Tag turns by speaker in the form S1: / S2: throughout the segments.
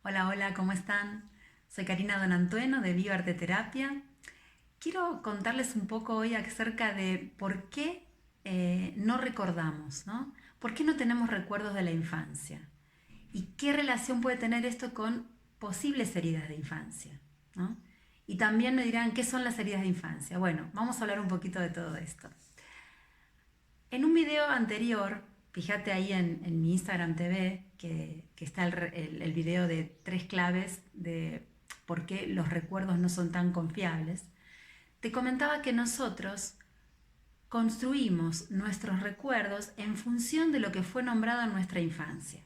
S1: Hola, hola, ¿cómo están? Soy Karina Donantueno de Viva Arte Terapia. Quiero contarles un poco hoy acerca de por qué no recordamos, ¿no? ¿Por qué no tenemos recuerdos de la infancia? ¿Y qué relación puede tener esto con posibles heridas de infancia? ¿No? Y también me dirán, ¿qué son las heridas de infancia? Bueno, vamos a hablar un poquito de todo esto. En un video anterior, fíjate ahí en mi Instagram TV, que está el video de 3 claves de por qué los recuerdos no son tan confiables, te comentaba que nosotros construimos nuestros recuerdos en función de lo que fue nombrado en nuestra infancia.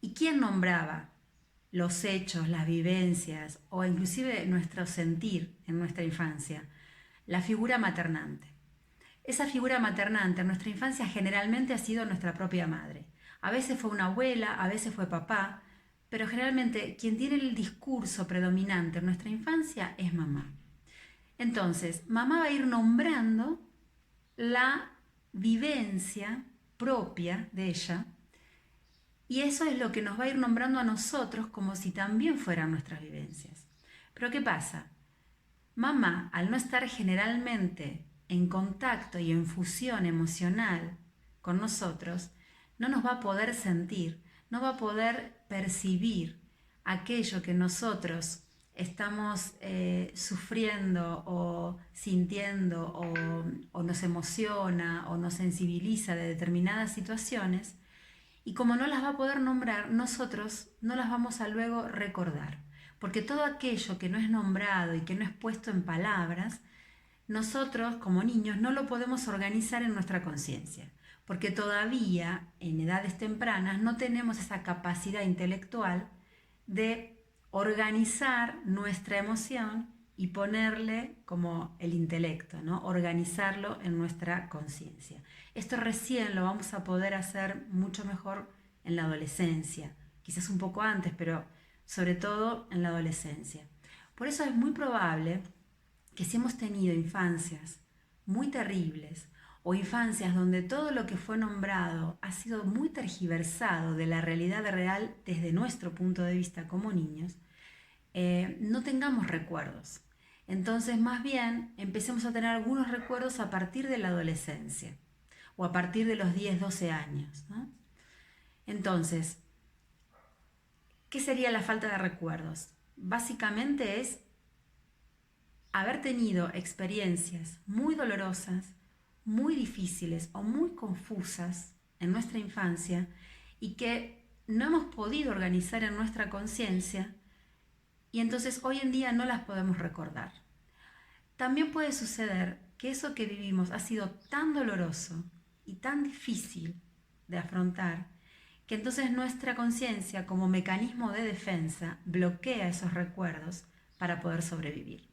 S1: ¿Y quién nombraba los hechos, las vivencias o inclusive nuestro sentir en nuestra infancia? La figura maternante. Esa figura maternante en nuestra infancia generalmente ha sido nuestra propia madre. A veces fue una abuela, a veces fue papá, pero generalmente quien tiene el discurso predominante en nuestra infancia es mamá. Entonces, mamá va a ir nombrando la vivencia propia de ella y eso es lo que nos va a ir nombrando a nosotros como si también fueran nuestras vivencias. Pero ¿qué pasa? Mamá, al no estar generalmente en contacto y en fusión emocional con nosotros, no nos va a poder sentir, no va a poder percibir aquello que nosotros estamos sufriendo o sintiendo o nos emociona o nos sensibiliza de determinadas situaciones y como no las va a poder nombrar, nosotros no las vamos a luego recordar. Porque todo aquello que no es nombrado y que no es puesto en palabras, nosotros como niños no lo podemos organizar en nuestra conciencia. Porque todavía en edades tempranas no tenemos esa capacidad intelectual de organizar nuestra emoción y ponerle como el intelecto, ¿no? Organizarlo en nuestra conciencia. Esto recién lo vamos a poder hacer mucho mejor en la adolescencia, quizás un poco antes, pero sobre todo en la adolescencia. Por eso es muy probable que si hemos tenido infancias muy terribles o infancias donde todo lo que fue nombrado ha sido muy tergiversado de la realidad real desde nuestro punto de vista como niños, no tengamos recuerdos. Entonces, más bien, empecemos a tener algunos recuerdos a partir de la adolescencia o a partir de los 10, 12 años, ¿no? Entonces, ¿qué sería la falta de recuerdos? Básicamente es haber tenido experiencias muy dolorosas, muy difíciles o muy confusas en nuestra infancia y que no hemos podido organizar en nuestra conciencia y entonces hoy en día no las podemos recordar. También puede suceder que eso que vivimos ha sido tan doloroso y tan difícil de afrontar que entonces nuestra conciencia como mecanismo de defensa bloquea esos recuerdos para poder sobrevivir.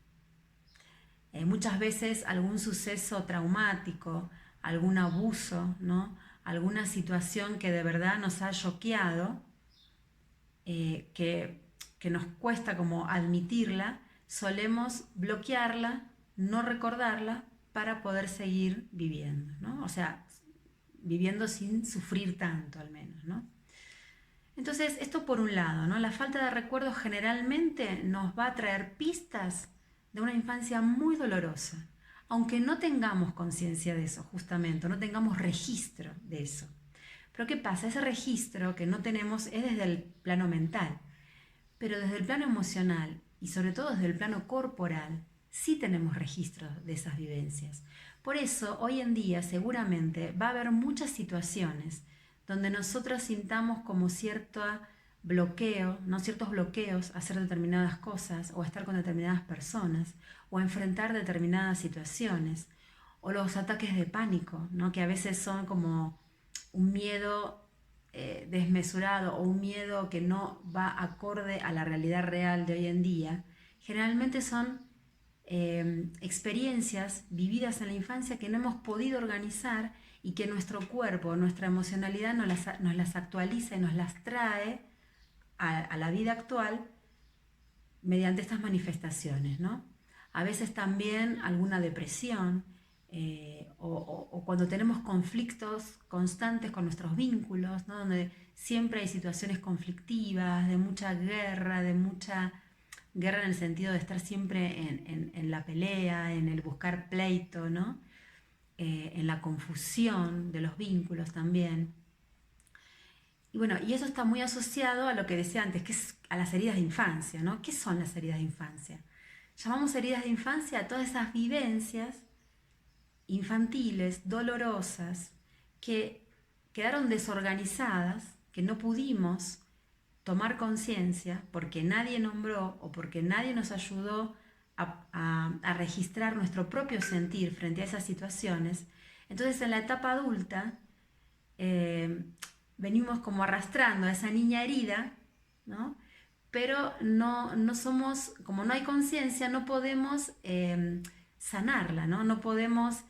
S1: Muchas veces algún suceso traumático, algún abuso, ¿no? Alguna situación que de verdad nos ha choqueado, que nos cuesta como admitirla, solemos bloquearla, no recordarla para poder seguir viviendo, ¿no? O sea, viviendo sin sufrir tanto al menos, ¿no? Entonces, esto por un lado, ¿no? La falta de recuerdos generalmente nos va a traer pistas de una infancia muy dolorosa, aunque no tengamos conciencia de eso, justamente, no tengamos registro de eso. Pero ¿qué pasa? Ese registro que no tenemos es desde el plano mental, pero desde el plano emocional y sobre todo desde el plano corporal, sí tenemos registros de esas vivencias. Por eso, hoy en día seguramente va a haber muchas situaciones donde nosotros sintamos como cierto bloqueo, ¿no? Ciertos bloqueos a hacer determinadas cosas o a estar con determinadas personas o a enfrentar determinadas situaciones o los ataques de pánico, ¿no? Que a veces son como un miedo desmesurado o un miedo que no va acorde a la realidad real de hoy en día, generalmente son experiencias vividas en la infancia que no hemos podido organizar y que nuestro cuerpo, nuestra emocionalidad nos las actualiza y nos las trae a la vida actual mediante estas manifestaciones, ¿no? A veces también alguna depresión o cuando tenemos conflictos constantes con nuestros vínculos, ¿no? Donde siempre hay situaciones conflictivas, de mucha guerra, guerra en el sentido de estar siempre en la pelea, en el buscar pleito, ¿no? En la confusión de los vínculos también. Y bueno, y eso está muy asociado a lo que decía antes, que es a las heridas de infancia, ¿no? ¿Qué son las heridas de infancia? Llamamos heridas de infancia a todas esas vivencias infantiles, dolorosas, que quedaron desorganizadas, que no pudimos tomar conciencia porque nadie nombró o porque nadie nos ayudó a registrar nuestro propio sentir frente a esas situaciones. Entonces en la etapa adulta venimos como arrastrando a esa niña herida, ¿no? Pero no somos, como no hay conciencia, no podemos sanarla, ¿no? No podemos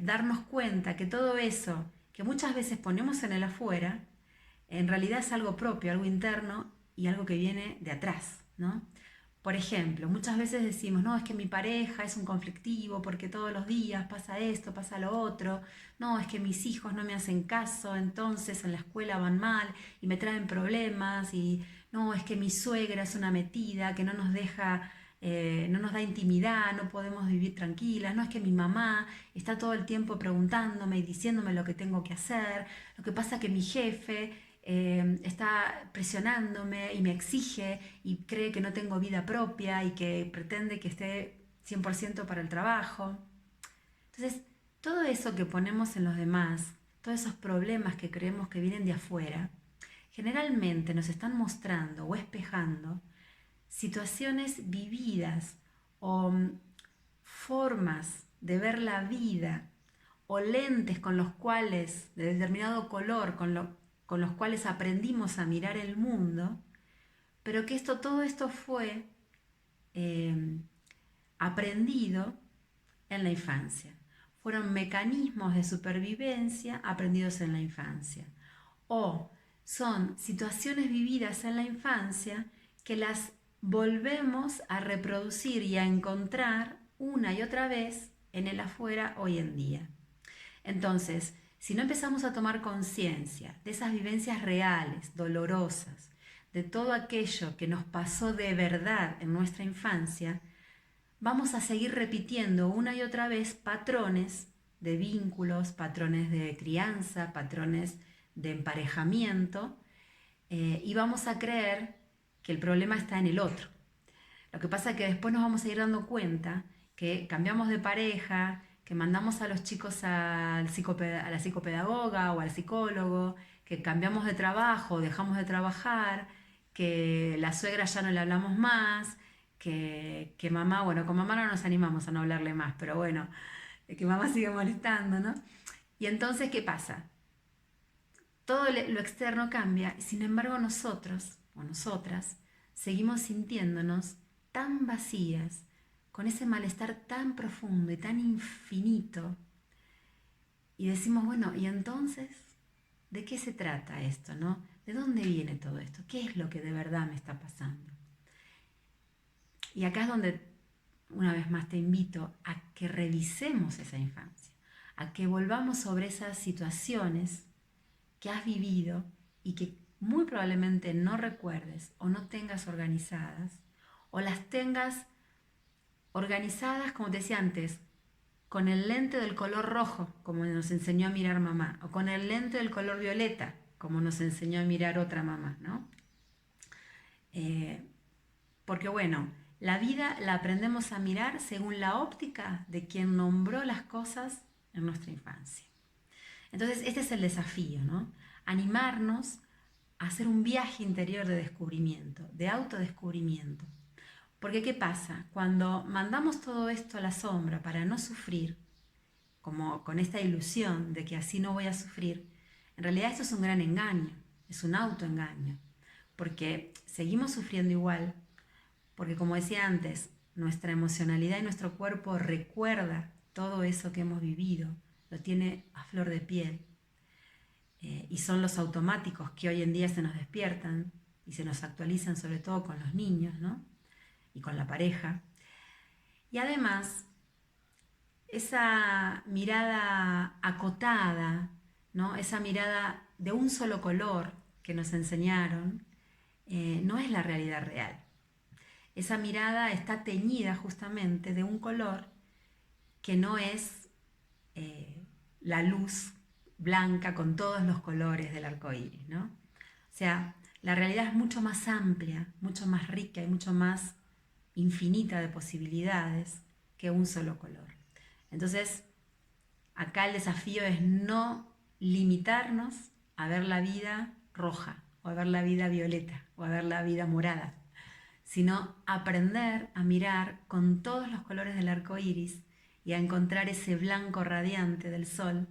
S1: darnos cuenta que todo eso que muchas veces ponemos en el afuera, en realidad es algo propio, algo interno y algo que viene de atrás, ¿no? Por ejemplo, muchas veces decimos, no, es que mi pareja es un conflictivo porque todos los días pasa esto, pasa lo otro, no, es que mis hijos no me hacen caso, entonces en la escuela van mal y me traen problemas, y no, es que mi suegra es una metida que no nos deja, no nos da intimidad, no podemos vivir tranquilas, no, es que mi mamá está todo el tiempo preguntándome y diciéndome lo que tengo que hacer, lo que pasa que mi jefe está presionándome y me exige y cree que no tengo vida propia y que pretende que esté 100% para el trabajo. Entonces, todo eso que ponemos en los demás, todos esos problemas que creemos que vienen de afuera, generalmente nos están mostrando o espejando situaciones vividas o formas de ver la vida o lentes con los cuales, de determinado color, con los cuales aprendimos a mirar el mundo, pero que todo esto fue aprendido en la infancia. Fueron mecanismos de supervivencia aprendidos en la infancia. O son situaciones vividas en la infancia que las volvemos a reproducir y a encontrar una y otra vez en el afuera hoy en día. Entonces, si no empezamos a tomar conciencia de esas vivencias reales, dolorosas, de todo aquello que nos pasó de verdad en nuestra infancia, vamos a seguir repitiendo una y otra vez patrones de vínculos, patrones de crianza, patrones de emparejamiento, y vamos a creer que el problema está en el otro. Lo que pasa es que después nos vamos a ir dando cuenta que cambiamos de pareja, que mandamos a los chicos a la psicopedagoga o al psicólogo, que cambiamos de trabajo, dejamos de trabajar, que la suegra ya no le hablamos más, que mamá, bueno, con mamá no nos animamos a no hablarle más, pero bueno, que mamá sigue molestando, ¿no? Y entonces, ¿qué pasa? Todo lo externo cambia y sin embargo nosotros o nosotras seguimos sintiéndonos tan vacías, con ese malestar tan profundo y tan infinito. Y decimos, bueno, ¿y entonces de qué se trata esto, no? ¿De dónde viene todo esto? ¿Qué es lo que de verdad me está pasando? Y acá es donde una vez más te invito a que revisemos esa infancia, a que volvamos sobre esas situaciones que has vivido y que muy probablemente no recuerdes o no tengas organizadas, o las tengas organizadas, como te decía antes, con el lente del color rojo, como nos enseñó a mirar mamá, o con el lente del color violeta, como nos enseñó a mirar otra mamá, ¿no? Porque bueno, la vida la aprendemos a mirar según la óptica de quien nombró las cosas en nuestra infancia. Entonces, este es el desafío, ¿no? Animarnos a hacer un viaje interior de descubrimiento, de autodescubrimiento. Porque ¿qué pasa? Cuando mandamos todo esto a la sombra para no sufrir, como con esta ilusión de que así no voy a sufrir, en realidad esto es un gran engaño, es un autoengaño, porque seguimos sufriendo igual, porque como decía antes, nuestra emocionalidad y nuestro cuerpo recuerda todo eso que hemos vivido, lo tiene a flor de piel, y son los automáticos que hoy en día se nos despiertan y se nos actualizan, sobre todo con los niños, ¿no? Y con la pareja. Y además, esa mirada acotada, ¿no? Esa mirada de un solo color que nos enseñaron no es la realidad real. Esa mirada está teñida justamente de un color que no es la luz blanca con todos los colores del arco iris, ¿no? O sea, la realidad es mucho más amplia, mucho más rica y mucho más infinita de posibilidades que un solo color. Entonces, acá el desafío es no limitarnos a ver la vida roja, o a ver la vida violeta, o a ver la vida morada, sino aprender a mirar con todos los colores del arco iris y a encontrar ese blanco radiante del sol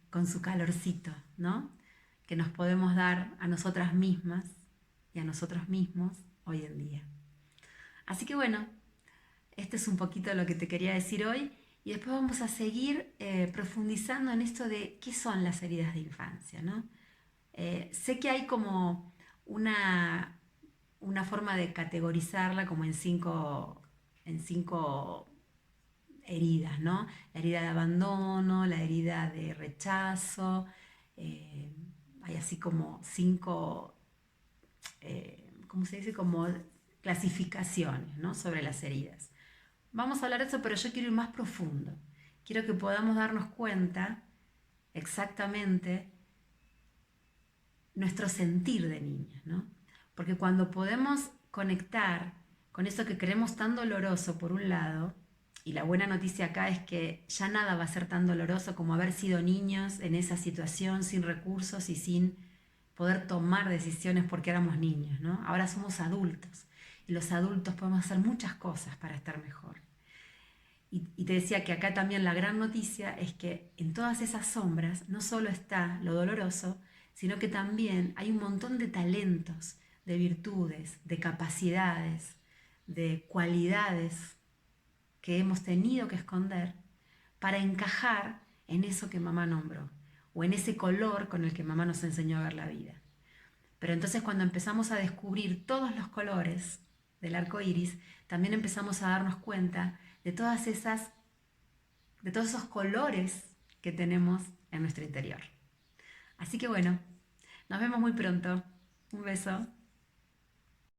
S1: con su calorcito, ¿no? Que nos podemos dar a nosotras mismas y a nosotros mismos hoy en día. Así que bueno, este es un poquito lo que te quería decir hoy y después vamos a seguir profundizando en esto de qué son las heridas de infancia, ¿no? Sé que hay como una forma de categorizarla como en cinco heridas, ¿no? La herida de abandono, la herida de rechazo, eh, hay así como cinco, ¿cómo se dice? Como clasificaciones, ¿no? Sobre las heridas. Vamos a hablar de eso, pero yo quiero ir más profundo. Quiero que podamos darnos cuenta exactamente nuestro sentir de niños, ¿no? Porque cuando podemos conectar con eso que creemos tan doloroso por un lado, y la buena noticia acá es que ya nada va a ser tan doloroso como haber sido niños en esa situación sin recursos y sin poder tomar decisiones porque éramos niños, ¿no? Ahora somos adultos y los adultos podemos hacer muchas cosas para estar mejor. Y te decía que acá también la gran noticia es que en todas esas sombras no solo está lo doloroso, sino que también hay un montón de talentos, de virtudes, de capacidades, de cualidades que hemos tenido que esconder para encajar en eso que mamá nombró o en ese color con el que mamá nos enseñó a ver la vida. Pero entonces cuando empezamos a descubrir todos los colores del arco iris, también empezamos a darnos cuenta de de todos esos colores que tenemos en nuestro interior. Así que bueno, nos vemos muy pronto. Un beso.